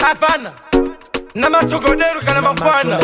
Afana Namatogoderu kana mafana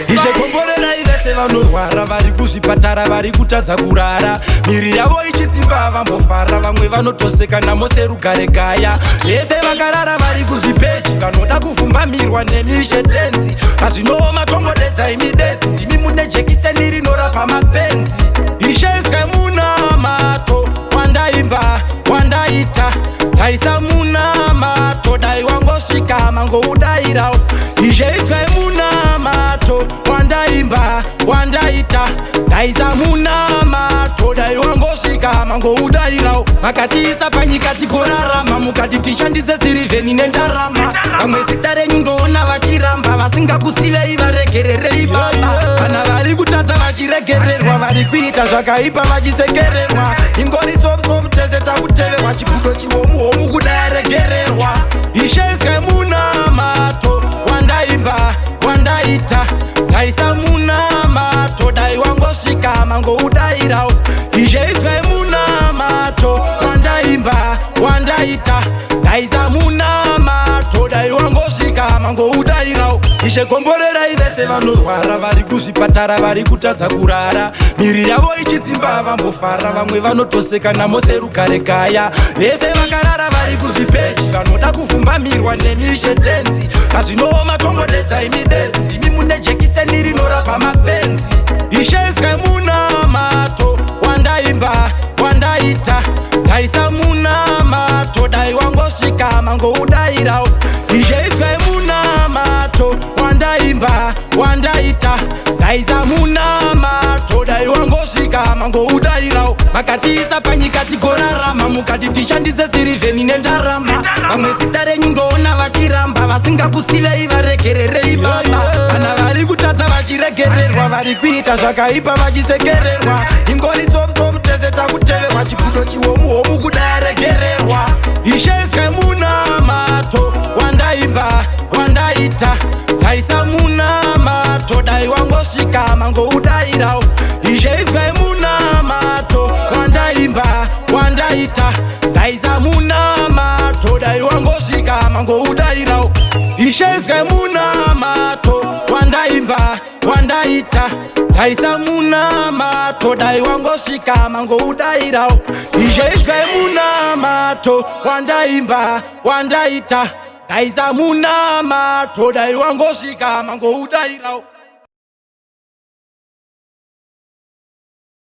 Ichekomborera ivese vanorwara vari kuzvipatara vari kutadza kurara miri yavo ichitsimba vambofara vamwe vanotoseka namose rugare gaya vese vakarara vari kuzvipeji vanoda kuvhumbamirwa nemishetenzi pazvinowo matongodedza imidedzi ndimi mune jekiseni rinorapa mapenzi ishezwe munamato wandaimba wandaita ngaisa munamato dai wangosvika mangoudairawo izveizwe munamato wandaimba wandaita ngaisa munamato dai wangosvika mangoudairawo makatiisa panyika tikorarama mukati tishandise sirivheni nendarama vamwe zita renyu ndoona vachiramba vasingakusivei varegererei baba kana vari kutadza vachiregererwa vari kuita zvakaipa vachisekererwa ingori tsomtsom tese takuteverwa chibudo chihomuhomu kudai aregererwa ishezwe munamato wandaimba wandaita ngaisa munamato dai wangosvika mangoudairawo izveizwe munamato wandaimba wandaita ngaisa munamato dai wangosvika mangoudairawo ichekomborera ivese vanorwara vari kuzvipatara vari kutadza kurara miri yavo ichitsimba vambofara vamwe vanotoseka namose rugare gaya vese vakarara vari kuzvipeji vanoda kuvhumbamirwa nemishetenzi pazvinowo matongodedza imidedzi imi mune jekiseni rinorapa mapenzi ishezwe munamato wandaimba wandaita ngaisa munamato dai wangosvika mangoudairawo izveizwe munamato wandaimba wandaita ngaisa munamato dai wangosvika mangoudairawo makatiisa panyika tikorarama mukati tishandise sirivheni nendarama vamwe zita renyu ndoona vachiramba vasingakusivei varegererei baba kana vari kutadza vachiregererwa vari kuita zvakaipa vachisekererwa ingori tsomtsom tese takuteverwa chibudo chihomuhomu kudai aregererwa ishezwe munamato wandaimba wandaita ngaisa munamato dai wangosvika mangoudairawo izveizwe munamato wandaimba wandaita ngaisa munamato dai wangosvika mangoudairawo ishezwe munamato wandaimba wandaita ngaisa munamato dai wangosvika mangoudairawo izveizwe munamato wandaimba wandaita ngaisa munamato dai wangosvika mangoudairawo